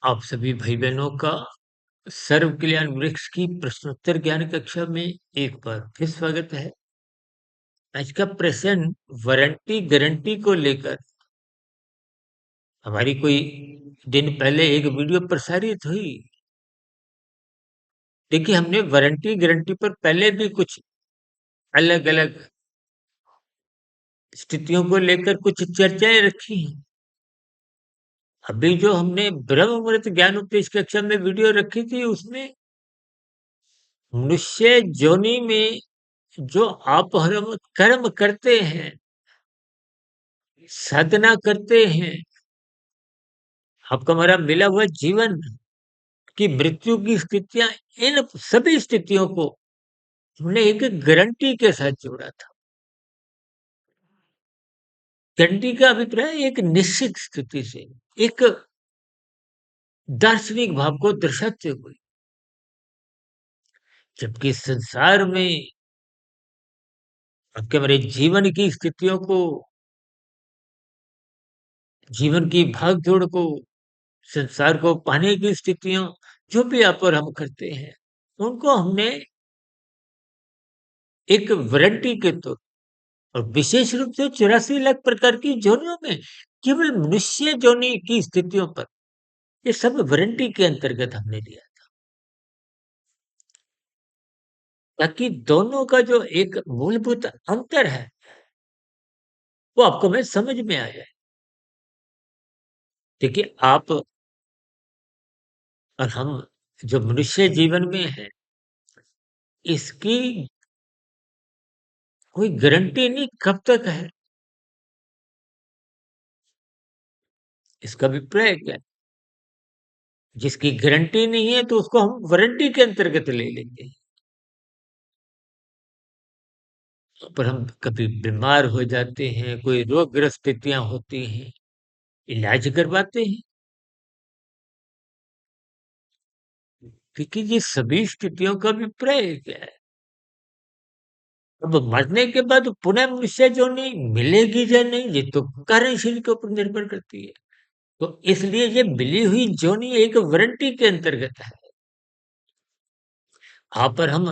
आप सभी भाई बहनों का सर्व कल्याण वृक्ष की प्रश्नोत्तर ज्ञान कक्षा में एक बार फिर स्वागत है। आज का प्रश्न वारंटी गारंटी को लेकर हमारी कोई दिन पहले एक वीडियो प्रसारित हुई। देखिए, हमने वारंटी गारंटी पर पहले भी कुछ अलग अलग स्थितियों को लेकर कुछ चर्चाएं रखी हैं। अभी जो हमने ब्रह्म मुहूर्त ज्ञान उपदेश कक्षा में वीडियो रखी थी, उसमें मनुष्य योनि में जो आप हम कर्म करते हैं, साधना करते हैं, आपका हमारा मिला हुआ जीवन की मृत्यु की स्थितियां, इन सभी स्थितियों को हमने एक गारंटी के साथ जोड़ा था। गारंटी का अभिप्राय एक निश्चित स्थिति से, एक दार्शनिक भाव को दर्शाते हुए, जबकि संसार में आपके हमारे जीवन की स्थितियों को, जीवन की भागदौड़ को, संसार को पाने की स्थितियों, जो भी आप और हम करते हैं, उनको हमने एक वारंटी के तौर और विशेष रूप से 84 लाख प्रकार की योनियों में केवल मनुष्य योनि की स्थितियों पर ये सब वारंटी के अंतर्गत हमने लिया, ताकि दोनों का जो एक मूलभूत अंतर है वो आपको मैं समझ में आ जाए। देखिए, आप और हम जो मनुष्य जीवन में है, इसकी कोई गारंटी नहीं कब तक है। इसका अभिप्राय क्या है? जिसकी गारंटी नहीं है तो उसको हम वारंटी के अंतर्गत ले लेंगे। पर हम कभी बीमार हो जाते हैं, कोई रोगग्रस्त स्थितियां होती हैं, इलाज करवाते हैं, क्योंकि ये सभी स्थितियों का अभिप्राय क्या है? अब मरने के बाद पुनः मनुष्य जो नहीं मिलेगी या नहीं, ये तो कार्यशील के ऊपर निर्भर करती है। तो इसलिए ये मिली हुई जोनी एक वारंटी के अंतर्गत है। आप पर हम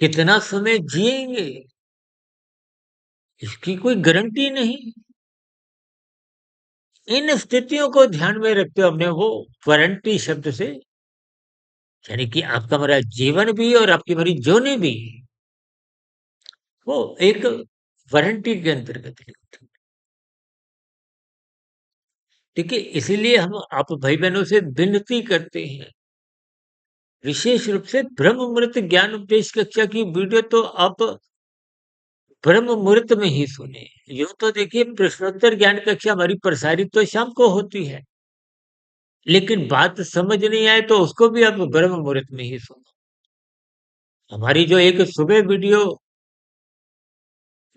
कितना समय जिएंगे, इसकी कोई गारंटी नहीं। इन स्थितियों को ध्यान में रखते हुए हमने वो वारंटी शब्द से, यानी कि आपका हमारा जीवन भी और आपकी हमारी जोनी भी, वो एक वारंटी के अंतर्गत है। देखिए, इसीलिए हम आप भाई बहनों से विनती करते हैं, विशेष रूप से ब्रह्म मुहूर्त ज्ञान उपदेश कक्षा की वीडियो तो आप ब्रह्म मुहूर्त में ही सुने। यूं तो देखिए, प्रश्नोत्तर ज्ञान कक्षा हमारी प्रसारित तो शाम को होती है, लेकिन बात समझ नहीं आए तो उसको भी आप ब्रह्म मुहूर्त में ही सुनो। हमारी जो एक सुबह वीडियो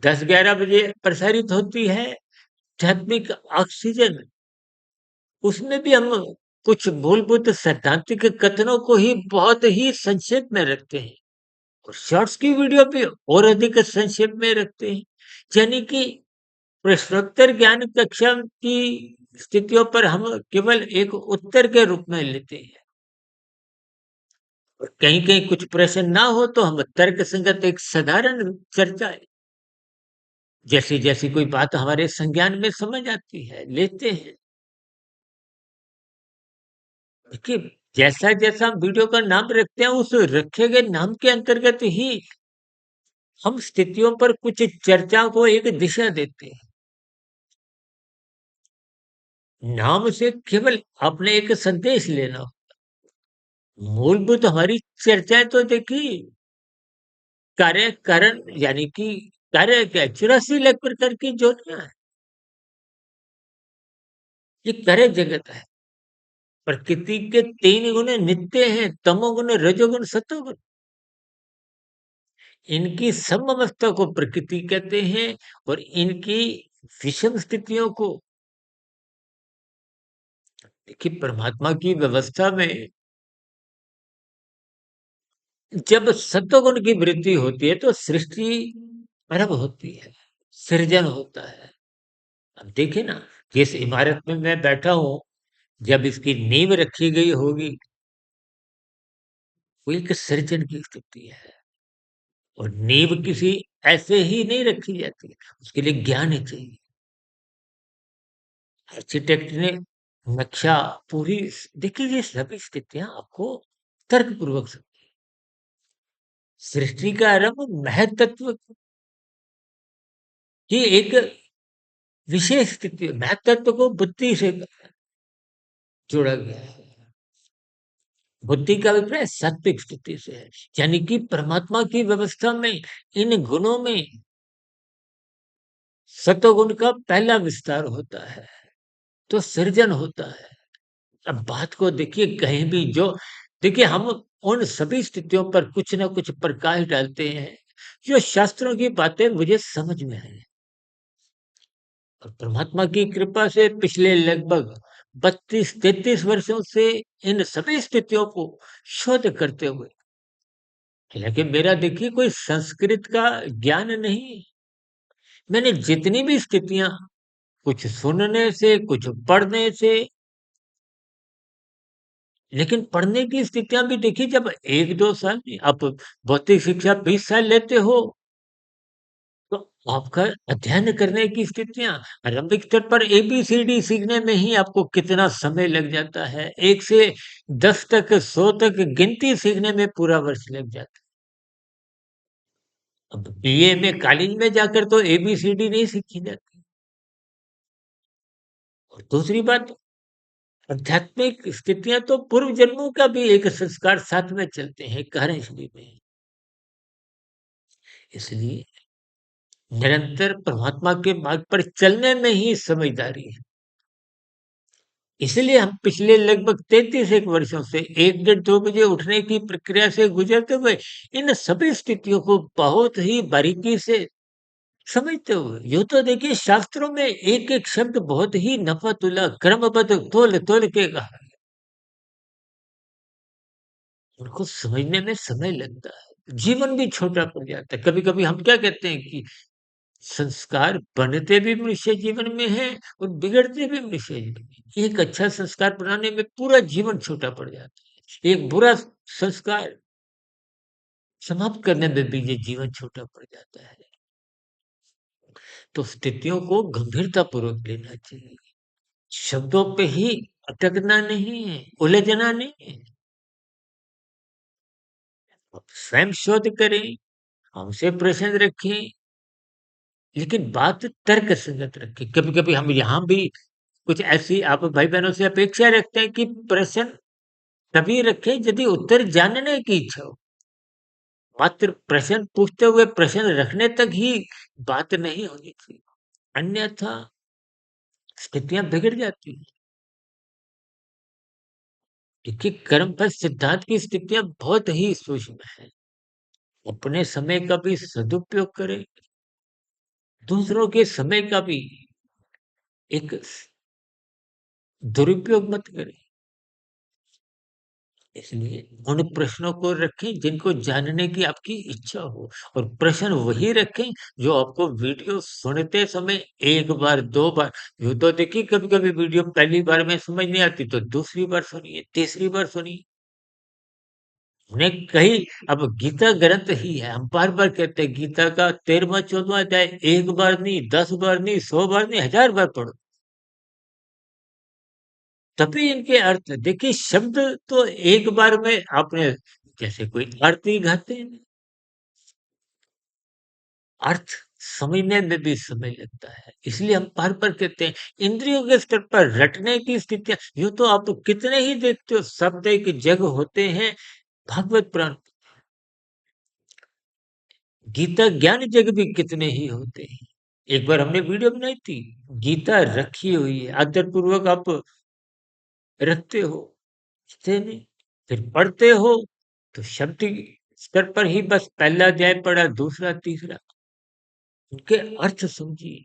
10-11 बजे प्रसारित होती है, आध्यात्मिक ऑक्सीजन, उसमें भी हम कुछ मूलभूत सैद्धांतिक कथनों को ही बहुत ही संक्षेप में रखते हैं, और शॉर्ट्स की वीडियो पे और अधिक संक्षेप में रखते हैं। यानी कि प्रश्नोत्तर ज्ञान कक्षा की स्थितियों पर हम केवल एक उत्तर के रूप में लेते हैं, और कहीं कहीं कुछ प्रश्न ना हो तो हम तर्क संगत एक साधारण चर्चा है, जैसी जैसी कोई बात हमारे संज्ञान में समझ आती है, लेते हैं। देखिए, जैसा जैसा हम वीडियो का नाम रखते हैं, उस रखे गए नाम के अंतर्गत ही हम स्थितियों पर कुछ चर्चा को एक दिशा देते हैं। नाम से केवल आपने एक संदेश लेना, मूलभूत हमारी चर्चाएं तो देखिए कार्य कारण, यानी कि कार्य क्या है, 84 लाख प्रकार की ज्योतियां है, ये कार्य जगत है। प्रकृति के 3 गुण नित्य हैं, तमोगुण, रजोगुण, सतोगुण। इनकी समअवस्था को प्रकृति कहते हैं, और इनकी विषम स्थितियों को, देखिए परमात्मा की व्यवस्था में जब सत्वगुण की वृद्धि होती है तो सृष्टि आरंभ होती है, सृजन होता है। अब देखिए ना, जिस इमारत में मैं बैठा हूं, जब इसकी नींव रखी गई होगी, वो एक सृजन की स्थिति है। और नींव किसी ऐसे ही नहीं रखी जाती, उसके लिए ज्ञान ही चाहिए। आर्किटेक्ट ने नक्शा पूरी देखिए, ये सभी स्थितियां आपको तर्कपूर्वक सृष्टि का आरंभ महतत्व की एक विशेष स्थिति, महतत्व को बुद्धि से जोड़ा गया है। बुद्धि का अभिप्राय सात्विक स्थिति से है, यानी कि परमात्मा की व्यवस्था में इन गुणों में सतोगुण का पहला विस्तार होता है, तो सृजन होता है। अब बात को देखिए, कहीं भी जो देखिए, हम उन सभी स्थितियों पर कुछ ना कुछ प्रकाश डालते हैं, जो शास्त्रों की बातें मुझे समझ में आई। और परमात्मा की कृपा से पिछले लगभग 32-33 वर्षों से इन सभी स्थितियों को शोध करते हुए, हालांकि मेरा देखिए कोई संस्कृत का ज्ञान नहीं, मैंने जितनी भी स्थितियां, कुछ सुनने से, कुछ पढ़ने से, लेकिन पढ़ने की स्थितियां भी देखिए, जब 1-2 साल नहीं, आप भौतिक शिक्षा 20 साल लेते हो, तो आपका अध्ययन करने की स्थितियां, आरंभिक स्तर पर एबीसीडी सीखने में ही आपको कितना समय लग जाता है, 1 से 10 तक, 100 तक गिनती सीखने में पूरा वर्ष लग जाता है। अब बीए में, कॉलेज में जाकर तो एबीसीडी नहीं सीखी जाती। और दूसरी बात, आध्यात्मिक स्थितियां तो पूर्व जन्मों का भी एक संस्कार साथ में चलते हैं, कारण शरीर में। इसलिए निरंतर परमात्मा के मार्ग पर चलने में ही समझदारी है। इसलिए हम पिछले लगभग 33 एक वर्षों से 1 डेढ़ 2 बजे उठने की प्रक्रिया से गुजरते हुए इन सभी स्थितियों को बहुत ही बारीकी से समझते हुए, यूं तो देखिए, शास्त्रों में एक एक शब्द बहुत ही नफा तुला, क्रमबद्ध, तोल तोल के कहा, उनको समझने में समय लगता है, जीवन भी छोटा पड़ जाता है। कभी कभी हम क्या कहते हैं कि संस्कार बनते भी मनुष्य जीवन में है और बिगड़ते भी मनुष्य जीवन में। एक अच्छा संस्कार बनाने में पूरा जीवन छोटा पड़ जाता है, एक बुरा संस्कार समाप्त करने में भी ये जीवन छोटा पड़ जाता है। तो स्थितियों को गंभीरता पूर्वक लेना चाहिए, शब्दों पे ही अटकना नहीं है, उलझना नहीं है। आप स्वयं शोध करें, हमसे प्रश्न रखें, लेकिन बात तर्क संगत रखें। कभी कभी हम यहाँ भी कुछ ऐसी आप भाई बहनों से अपेक्षा रखते हैं कि प्रश्न तभी रखें यदि उत्तर जानने की इच्छा हो। मात्र प्रश्न पूछते हुए प्रश्न रखने तक ही बात नहीं होनी चाहिए, अन्यथा स्थितियां बिगड़ जाती हैं। देखिए, कर्मफल सिद्धांत की स्थितियां बहुत ही सूक्ष्म है। अपने समय का भी सदुपयोग करें, दूसरों के समय का भी एक दुरुपयोग मत करें। इसलिए उन प्रश्नों को रखें जिनको जानने की आपकी इच्छा हो, और प्रश्न वही रखें जो आपको वीडियो सुनते समय 1 बार 2 बार, यूं तो देखिए, कभी कभी वीडियो पहली बार में समझ नहीं आती तो दूसरी बार सुनिए, तीसरी बार सुनिए। उन्हें कहीं, अब गीता ग्रंथ ही है, हम बार बार कहते हैं गीता का 13वां 14वां अध्याय 1 बार नहीं, 10 बार नहीं, 100 बार नहीं, 1000 बार पढ़ो, तभी इनके अर्थ देखिए। शब्द तो एक बार में आपने, जैसे कोई आरती गाते हैं, अर्थ समझने में भी समय लगता है। इसलिए हम बार-बार कहते हैं, इंद्रियों के स्तर पर रटने की स्थितियाँ, यूँ तो आप कितने ही देखते हो, शब्द एक जग होते हैं, भागवत पुराण, गीता ज्ञान जग भी कितने ही होते हैं। एक बार हमने वीडियो बनाई थी, गीता रखी हुई है, आदरपूर्वक आप रखते हो, पढ़ते नहीं, फिर पढ़ते हो, तो शब्द स्तर पर ही बस पहला अध्याय पढ़ा, दूसरा, तीसरा, उनके अर्थ समझिए,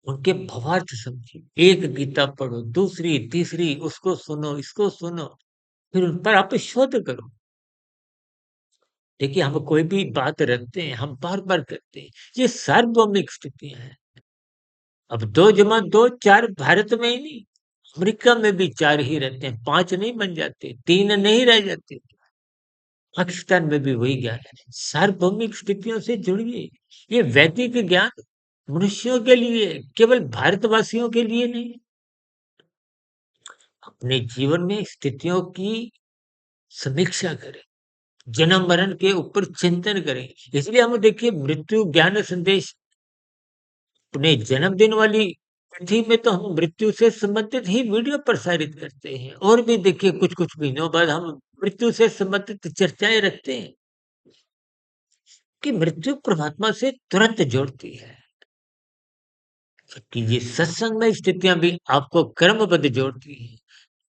उनके भावार्थ समझिए। एक गीता पढ़ो, दूसरी, तीसरी, उसको सुनो, इसको सुनो, फिर उन पर आप शोध करो। देखिए, हम कोई भी बात रखते हैं, हम बार-बार करते हैं, ये सार्वभौमिक स्थितियाँ हैं। अब 2 जमा 2 4 भारत में ही नहीं, अमेरिका में भी 4 ही रहते हैं, 5 नहीं बन जाते, 3 नहीं रह जाते। पाकिस्तान में भी वही ज्ञान है। सार्वभौमिक स्थितियों से जुड़िए। ये वैदिक ज्ञान मनुष्यों के लिए, केवल भारतवासियों के लिए नहीं, अपने जीवन में स्थितियों की समीक्षा करें, जन्म मरण के ऊपर चिंतन करें। इसलिए हम देखिए मृत्यु ज्ञान संदेश अपने जन्मदिन वाली तिथि में तो हम मृत्यु से संबंधित ही वीडियो प्रसारित करते हैं, और भी देखिए कुछ कुछ महीनों बाद हम मृत्यु से संबंधित चर्चाएं रखते हैं कि मृत्यु परमात्मा से तुरंत जोड़ती है, जबकि ये सत्संग में स्थितियां भी आपको कर्मबद्ध जोड़ती हैं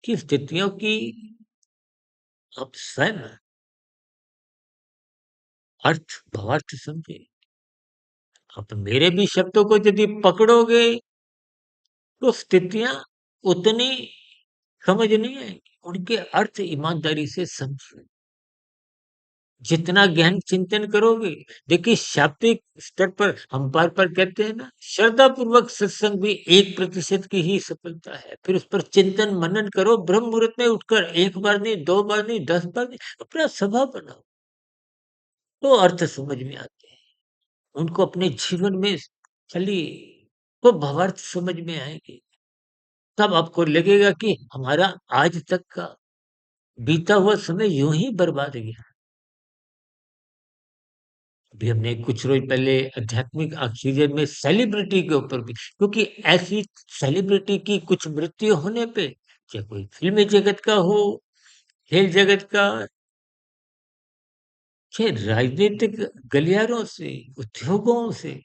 कि स्थितियों की आप स्वयं अर्थ भावार्थ समझे। आप मेरे भी शब्दों को यदि पकड़ोगे तो स्थितियां उतनी समझ नहीं आएगी, उनके अर्थ ईमानदारी से समझो। जितना गहन चिंतन करोगे, देखिए शाब्दिक स्तर पर हम बार-बार कहते हैं ना, श्रद्धा पूर्वक सत्संग भी 1% की ही सफलता है। फिर उस पर चिंतन मनन करो, ब्रह्म मुहूर्त में उठकर 1 बार नहीं, 2 बार नहीं, 10 बार नहीं, अपना स्वभाव बनाओ, तो अर्थ समझ में आते हैं। उनको अपने जीवन में चलिए, तो भावार्थ समझ में आएँगे। तब आपको लगेगा कि हमारा आज तक का बीता हुआ समय यूँ ही बर्बाद गया। अभी हमने कुछ रोज पहले आध्यात्मिक ऑक्सीजन में सेलिब्रिटी के ऊपर भी, क्योंकि ऐसी सेलिब्रिटी की कुछ मृत्यु होने पे, चाहे कोई फिल्मी जगत का हो, खेल जगत का, चाहे राजनीतिक गलियारों से, उद्योगों से,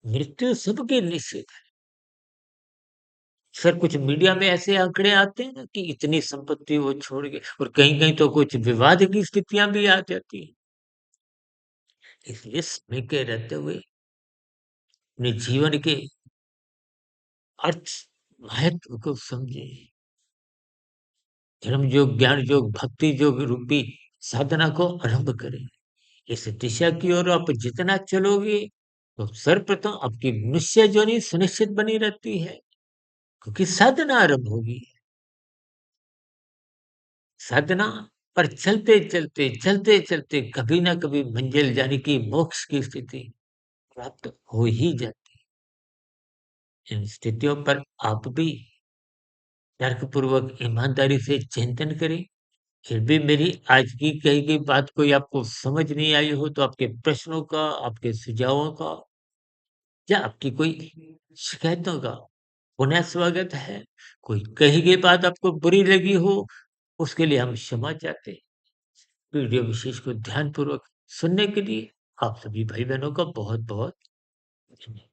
मृत्यु सबकी निश्चित है। सर कुछ मीडिया में ऐसे आंकड़े आते हैं ना कि इतनी संपत्ति वो छोड़ गए, और कहीं-कहीं तो कुछ विवाद की स्थितियां भी आ जाती हैं। इसलिए समय के रहते हुए अपने जीवन के अर्थ महत्व को समझे। धर्म योग, ज्ञान योग, भक्ति योग रूपी साधना को आरंभ करें। इस दिशा की ओर आप जितना चलोगे, तो सर्वप्रथम आपकी मनुष्य जोनि सुनिश्चित बनी रहती है, क्योंकि साधना आरंभ होगी। साधना पर चलते-चलते कभी ना कभी मंजिल यानी कि मोक्ष की स्थिति प्राप्त हो ही जाती है। इन स्थितियों पर आप भी तर्कपूर्वक ईमानदारी से चिंतन करें। फिर भी मेरी आज की कही गई बात कोई आपको समझ नहीं आई हो, तो आपके प्रश्नों का, आपके सुझावों का या आपकी कोई शिकायतों का पुनः स्वागत है। कोई कही गई बात आपको बुरी लगी हो, उसके लिए हम क्षमा चाहते हैं। वीडियो विशेष को ध्यानपूर्वक सुनने के लिए आप सभी भाई-बहनों का बहुत-बहुत धन्यवाद।